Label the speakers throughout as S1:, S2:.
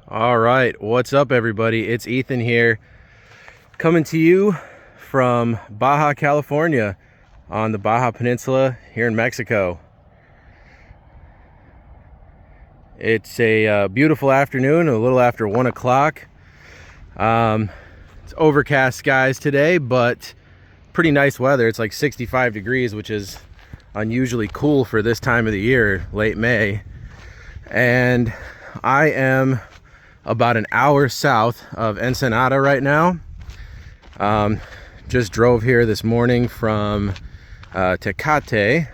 S1: All right, what's up everybody? It's Ethan here, coming to you from Baja, California, on the Baja Peninsula here in Mexico. It's a beautiful afternoon, a little after 1 o'clock. It's overcast skies today, but pretty nice weather. It's like 65 degrees, which is unusually cool for this time of the year, late May. And I am about an hour south of Ensenada right now. Just drove here this morning from Tecate,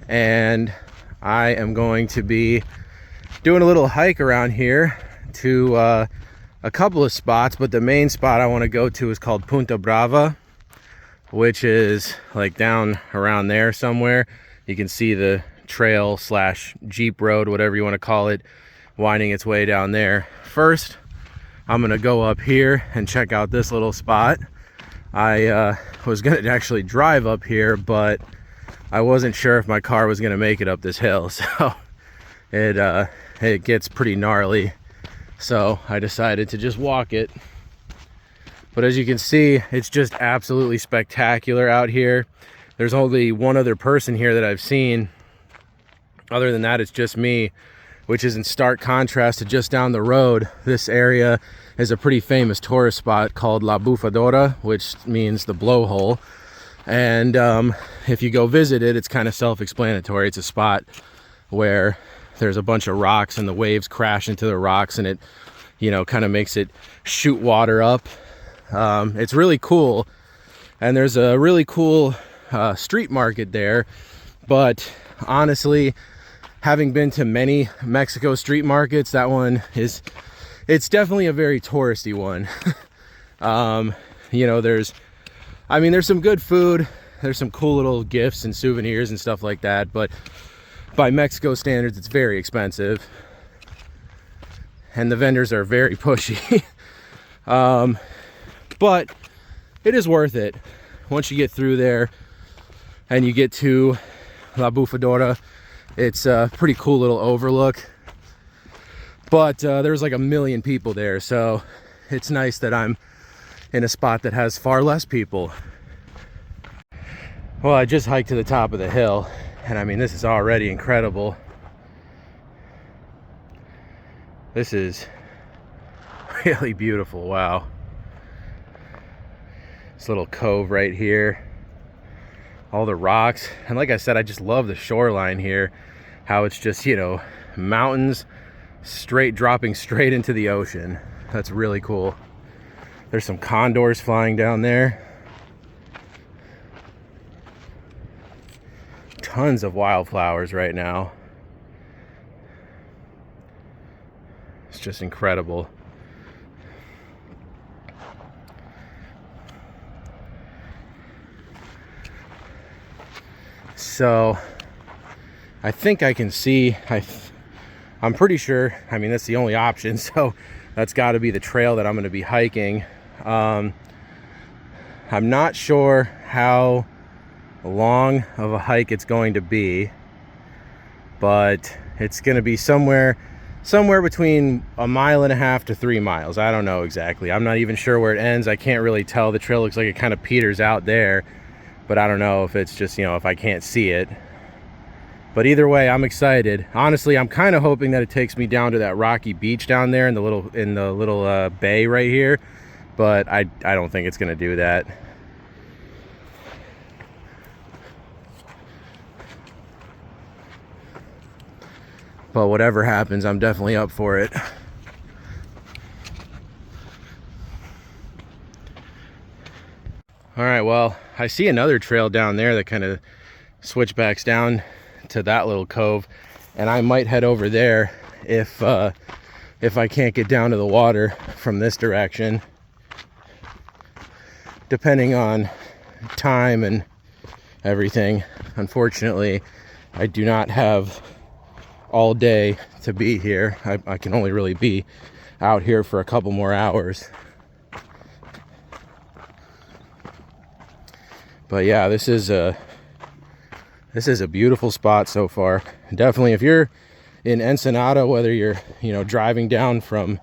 S1: and I am going to be doing a little hike around here to a couple of spots, but the main spot I want to go to is called Punta Brava, which is like down around there somewhere. You can see the trail slash Jeep road, whatever you want to call it, winding its way down there. First, I'm gonna go up here and check out this little spot. I was gonna actually drive up here, but I wasn't sure if my car was gonna make it up this hill, so it gets pretty gnarly. So I decided to just walk it. But as you can see, it's just absolutely spectacular out here. There's only one other person here that I've seen. Other than that, it's just me, which is in stark contrast to just down the road. This area is a pretty famous tourist spot called La Bufadora, which means the blowhole. And if you go visit it, it's kind of self-explanatory. It's a spot where there's a bunch of rocks and the waves crash into the rocks, and it, you know, kind of makes it shoot water up. It's really cool, and there's a really cool street market there. But honestly, having been to many Mexico street markets, that one it's definitely a very touristy one. You know, there's some good food, there's some cool little gifts and souvenirs and stuff like that, but by Mexico standards, it's very expensive, and the vendors are very pushy. But it is worth it once you get through there and you get to La Bufadora. It's a pretty cool little overlook, but there's like a million people there, so it's nice that I'm in a spot that has far less people. Well, I just hiked to the top of the hill, and I mean, this is already incredible. This is really beautiful. Wow. This little cove right here, all the rocks, and like I said, I just love the shoreline here, how it's just, you know, mountains dropping straight into the ocean. That's really cool. There's some condors flying down there, tons of wildflowers right now. It's just incredible. So I think I can see, I'm pretty sure, I mean, that's the only option, so that's got to be the trail that I'm going to be hiking. I'm not sure how long of a hike it's going to be, but it's going to be somewhere between 1.5 miles to 3 miles. I don't know exactly. I'm not even sure where it ends. I can't really tell. The trail looks like it kind of peters out there, but I don't know if it's just, you know, if I can't see it. But either way, I'm excited. Honestly, I'm kind of hoping that it takes me down to that rocky beach down there in the little bay right here, but I don't think it's going to do that. But whatever happens, I'm definitely up for it. All right, well, I see another trail down there that kind of switchbacks down to that little cove, and I might head over there if I can't get down to the water from this direction, depending on time and everything. Unfortunately, I do not have all day to be here. I can only really be out here for a couple more hours. But yeah, this is a beautiful spot so far. Definitely, if you're in Ensenada, whether you're, you know, driving down from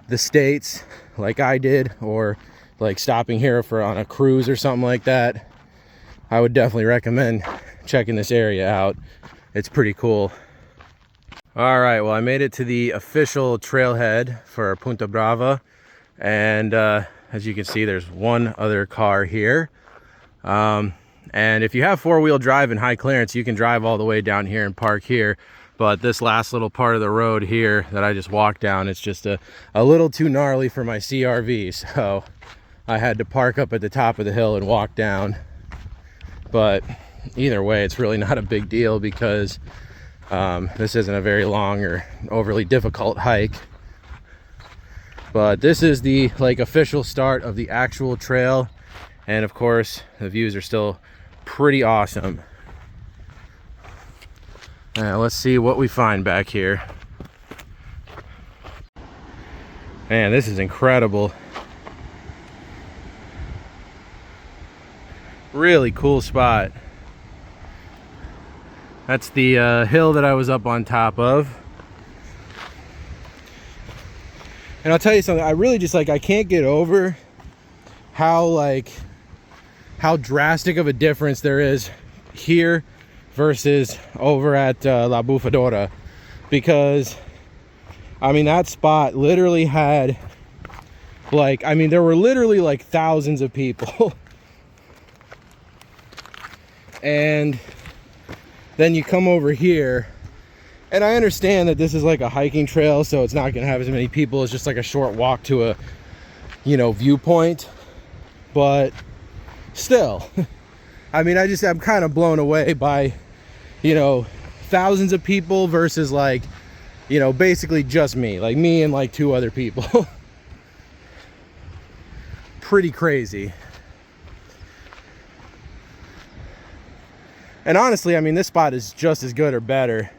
S1: the States like I did, or like stopping here for on a cruise or something like that, I would definitely recommend checking this area out. It's pretty cool. All right, well, I made it to the official trailhead for Punta Brava, and as you can see, there's one other car here. And if you have four-wheel drive and high clearance, you can drive all the way down here and park here. But this last little part of the road here that I just walked down, it's just a little too gnarly for my CRV, so I had to park up at the top of the hill and walk down. But either way, it's really not a big deal because this isn't a very long or overly difficult hike. But this is the like official start of the actual trail, and of course the views are still pretty awesome. Let's see what we find back here. Man, this is incredible. Really cool spot. That's the hill that I was up on top of. And I'll tell you something, I really just like, I can't get over how drastic of a difference there is here versus over at La Bufadora. Because, I mean, that spot literally had, like, I mean, there were literally like thousands of people. And then you come over here, and I understand that this is like a hiking trail, so it's not gonna have as many people. It's just like a short walk to a, you know, viewpoint. But still, I mean, I'm kind of blown away by, you know, thousands of people versus like, you know, basically just me, like me and like two other people. Pretty crazy. And honestly, I mean, this spot is just as good or better.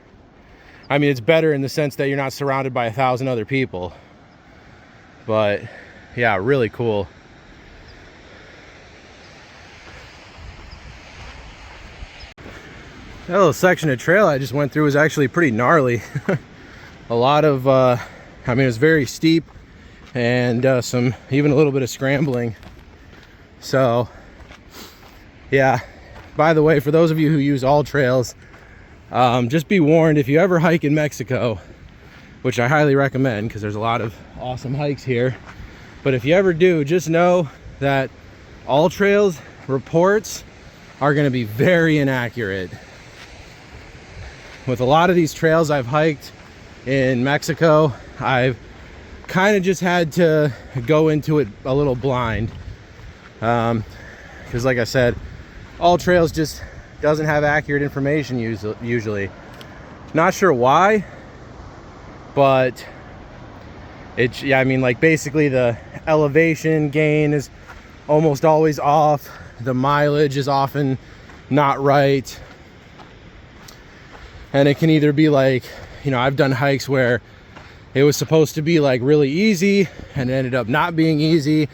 S1: I mean, it's better in the sense that you're not surrounded by 1,000 other people. But yeah, really cool. That little section of trail I just went through was actually pretty gnarly. A lot of, I mean, it was very steep, and some, even a little bit of scrambling. So, yeah. By the way, for those of you who use all trails, just be warned, if you ever hike in Mexico, which I highly recommend because there's a lot of awesome hikes here, but if you ever do, just know that all trails reports are going to be very inaccurate. With a lot of these trails I've hiked in Mexico, I've kind of just had to go into it a little blind, because like I said, all trails just doesn't have accurate information usually. Not sure why, but it's, yeah, I mean, like basically the elevation gain is almost always off. The mileage is often not right. And it can either be like, you know, I've done hikes where it was supposed to be like really easy and it ended up not being easy,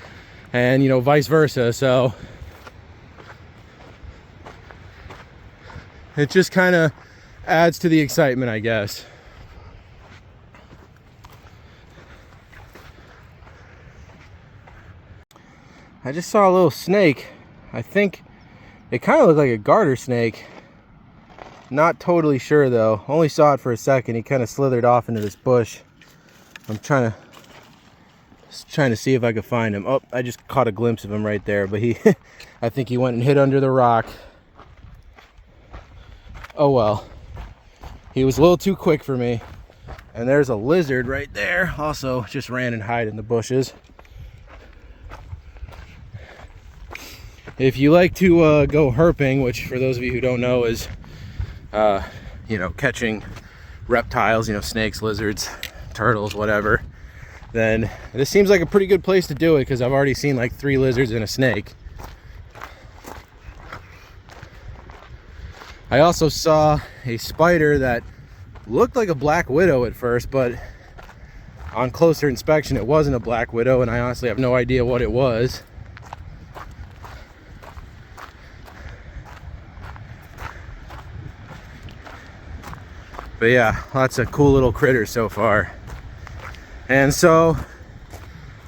S1: and, you know, vice versa. So it just kind of adds to the excitement, I guess. I just saw a little snake. I think it kind of looked like a garter snake. Not totally sure though. Only saw it for a second. He kind of slithered off into this bush. I'm trying to see if I could find him. Oh, I just caught a glimpse of him right there, but he I think he went and hid under the rock. Oh well. He was a little too quick for me. And there's a lizard right there. Also just ran and hid in the bushes. If you like to go herping, which for those of you who don't know is you know, catching reptiles, you know, snakes, lizards, turtles, whatever, then this seems like a pretty good place to do it, because I've already seen like 3 lizards and a snake. I also saw a spider that looked like a black widow at first, but on closer inspection it wasn't a black widow, and I honestly have no idea what it was. But But yeah, lots of cool little critters so far. And so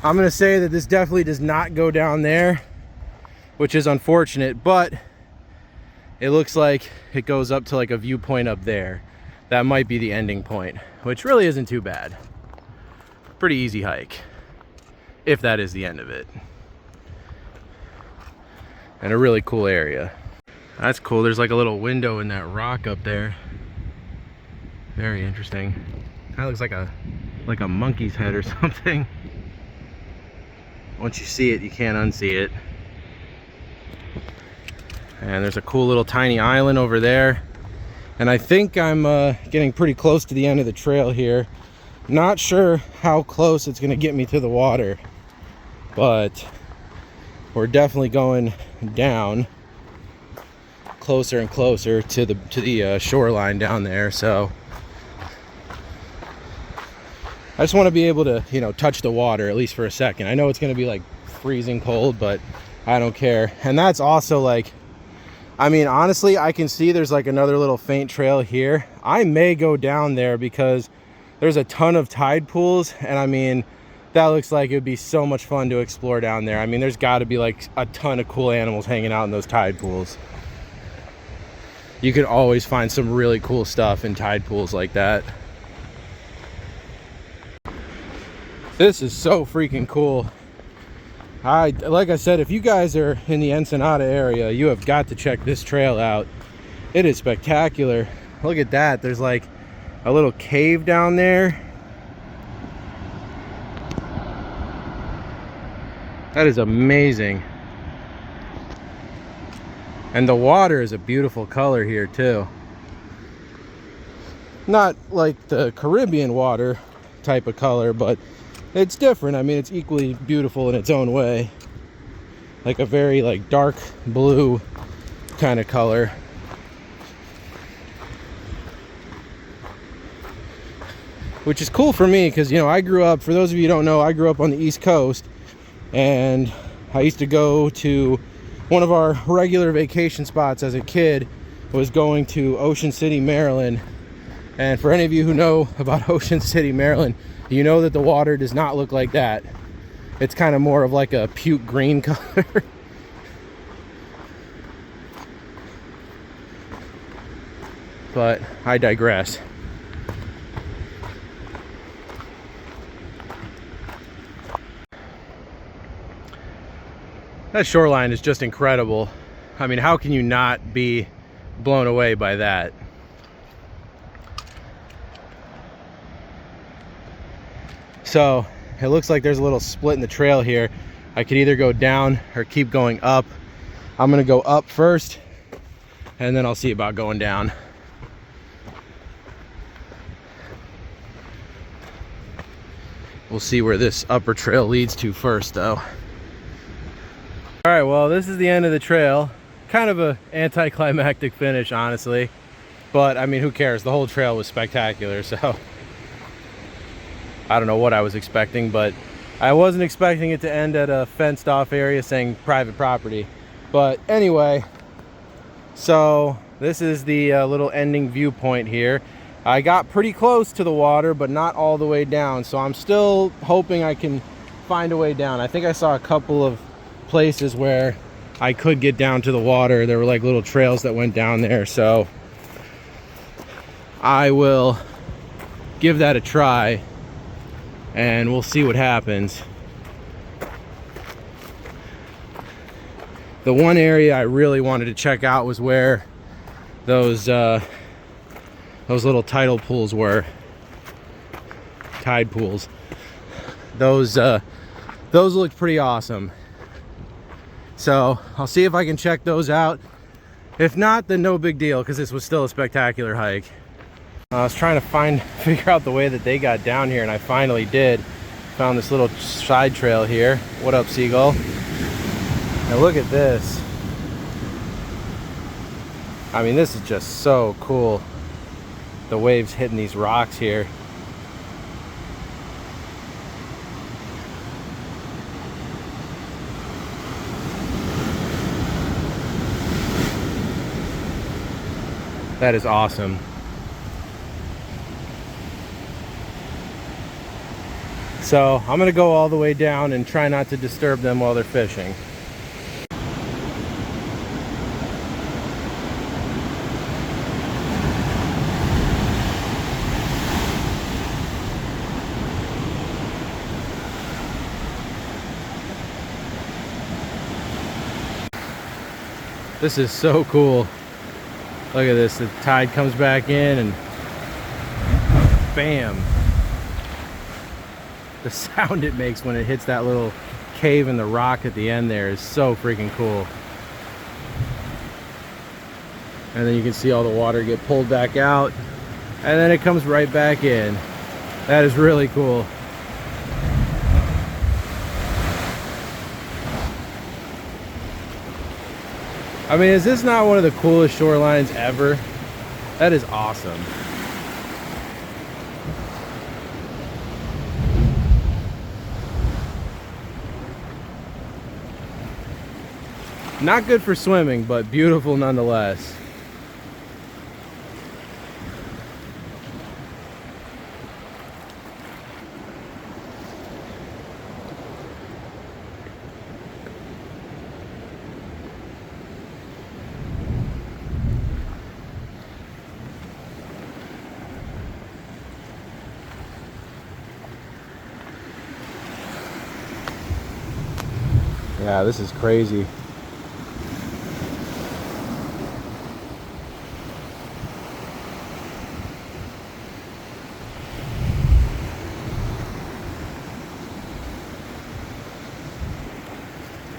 S1: I'm gonna say that this definitely does not go down there, which is unfortunate, but it looks like it goes up to like a viewpoint up there. That might be the ending point, which really isn't too bad. Pretty easy hike, if that is the end of it. And a really cool area. That's cool. There's like a little window in that rock up there. Very interesting. That looks like a monkey's head or something. Once you see it, you can't unsee it. And there's a cool little tiny island over there. And I think I'm getting pretty close to the end of the trail here. Not sure how close it's gonna get me to the water, but we're definitely going down closer and closer to the shoreline down there. So I just want to be able to, you know, touch the water at least for a second. I know it's going to be like freezing cold, but I don't care. And that's also like, I mean, honestly, I can see there's like another little faint trail here. I may go down there because there's a ton of tide pools, and I mean, that looks like it would be so much fun to explore down there. I mean, there's got to be like a ton of cool animals hanging out in those tide pools. You can always find some really cool stuff in tide pools like that. This is so freaking cool. Like I said, if you guys are in the Ensenada area, you have got to check this trail out. It is spectacular. Look at that. There's like a little cave down there. That is amazing. And the water is a beautiful color here too. Not like the Caribbean water type of color, but it's different. I mean, it's equally beautiful in its own way. Like a very like dark blue kind of color. Which is cool for me because, you know, I grew up, for those of you who don't know, I grew up on the East Coast, and I used to go to one of our regular vacation spots as a kid was going to Ocean City, Maryland. And for any of you who know about Ocean City, Maryland, you know that the water does not look like that. It's kind of more of like a puke green color. But I digress. That shoreline is just incredible. I mean, how can you not be blown away by that? So it looks like there's a little split in the trail here. I could either go down or keep going up. I'm gonna go up first, and then I'll see about going down. We'll see where this upper trail leads to first though. All right, well, this is the end of the trail. Kind of a anticlimactic finish, honestly. But I mean, who cares? The whole trail was spectacular, so I don't know what I was expecting, but I wasn't expecting it to end at a fenced off area saying private property. But anyway, so this is the little ending viewpoint here. I got pretty close to the water, but not all the way down. So I'm still hoping I can find a way down. I think I saw a couple of places where I could get down to the water. There were like little trails that went down there. So I will give that a try, and we'll see what happens. The one area I really wanted to check out was where those little tidal pools were. Tide pools. Those looked pretty awesome. So I'll see if I can check those out. If not, then no big deal, because this was still a spectacular hike. I was trying to figure out the way that they got down here, and I finally did. Found this little side trail here. What up, Seagull? Now look at this. I mean, this is just so cool. The waves hitting these rocks here. That is awesome. So I'm gonna go all the way down and try not to disturb them while they're fishing. This is so cool. Look at this, the tide comes back in and bam. The sound it makes when it hits that little cave in the rock at the end there is so freaking cool. And then you can see all the water get pulled back out and then it comes right back in. That is really cool. I mean, is this not one of the coolest shorelines ever? That is awesome. Not good for swimming, but beautiful nonetheless. Yeah, this is crazy.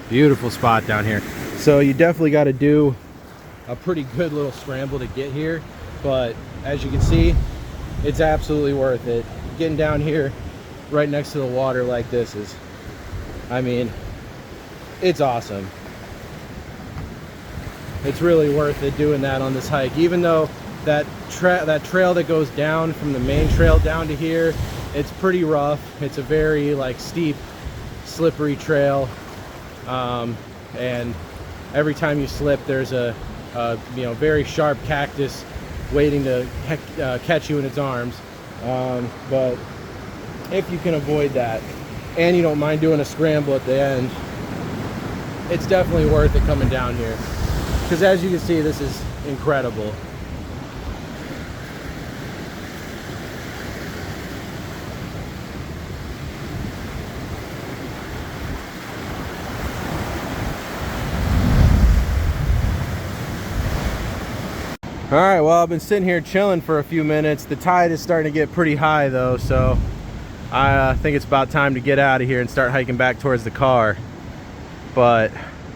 S1: Beautiful spot down here. So you definitely got to do a pretty good little scramble to get here, but as you can see, it's absolutely worth it. Getting down here right next to the water like this is, I mean, it's awesome. It's really worth it doing that on this hike, even though that trail that goes down from the main trail down to here, it's pretty rough. It's a very like steep, slippery trail, and every time you slip, there's a you know, very sharp cactus waiting to catch you in its arms. But if you can avoid that, and you don't mind doing a scramble at the end, it's definitely worth it coming down here, because as you can see, this is incredible. All right, well, I've been sitting here chilling for a few minutes. The tide is starting to get pretty high though, so I think it's about time to get out of here and start hiking back towards the car. But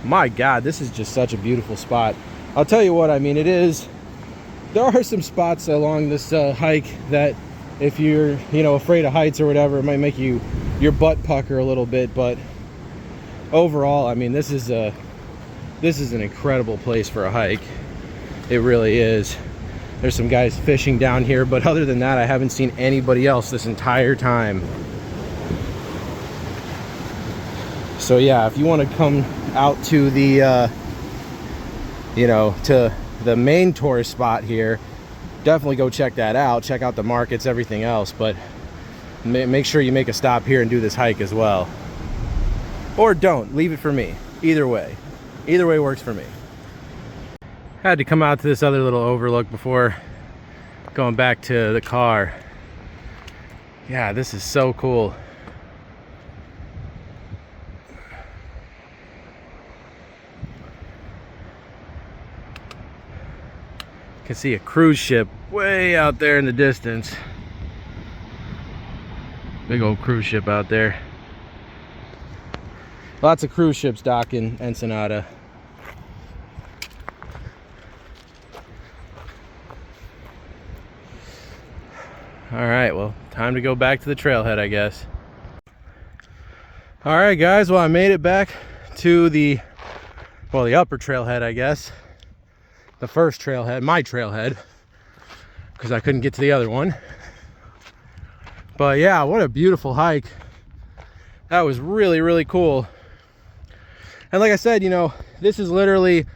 S1: my God, this is just such a beautiful spot. I'll tell you what, I mean, there are some spots along this hike that if you're, you know, afraid of heights or whatever, it might make your butt pucker a little bit, but overall, I mean, this is an incredible place for a hike. It really is. There's some guys fishing down here, but other than that, I haven't seen anybody else this entire time. So yeah, if you want to come out to the you know, to the main tourist spot here, definitely go check that out. Check out the markets, everything else, but make sure you make a stop here and do this hike as well. Or don't, leave it for me. Either way works for me. Had to come out to this other little overlook before going back to the car. Yeah, this is so cool. You can see a cruise ship way out there in the distance. Big old cruise ship out there. Lots of cruise ships dock in Ensenada. All right, well, time to go back to the trailhead, I guess. All right, guys, well, I made it back to the upper trailhead, I guess. The first trailhead, my trailhead, because I couldn't get to the other one. But yeah, what a beautiful hike. That was really, really cool. And like I said, you know, this is literally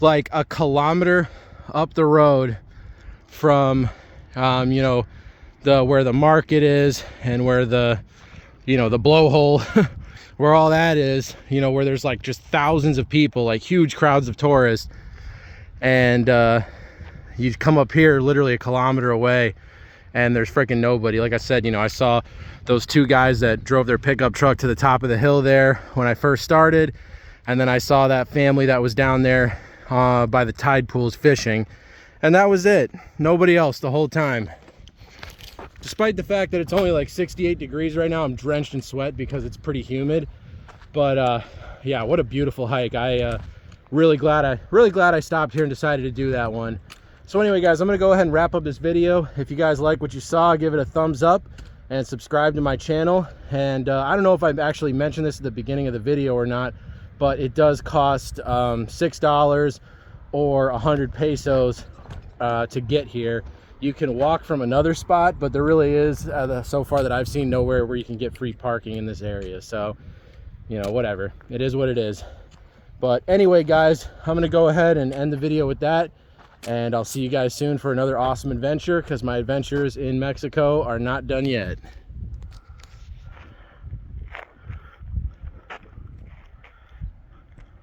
S1: like a kilometer up the road from, you know, where the market is and where the you know, the blowhole where all that is, you know, where there's like just thousands of people, like huge crowds of tourists. And you come up here literally a kilometer away and there's freaking nobody. Like I said, you know, I saw those two guys that drove their pickup truck to the top of the hill there when I first started. And then I saw that family that was down there by the tide pools fishing. And that was it. Nobody else the whole time. Despite the fact that it's only like 68 degrees right now, I'm drenched in sweat because it's pretty humid. But yeah, what a beautiful hike. Really glad I stopped here and decided to do that one. So anyway, guys, I'm gonna go ahead and wrap up this video. If you guys like what you saw, give it a thumbs up and subscribe to my channel. And I don't know if I've actually mentioned this at the beginning of the video or not, but it does cost $6 or 100 pesos to get here. You can walk from another spot, but there really is, so far that I've seen, nowhere where you can get free parking in this area. So, you know, whatever. It is what it is. But anyway, guys, I'm going to go ahead and end the video with that. And I'll see you guys soon for another awesome adventure, because my adventures in Mexico are not done yet.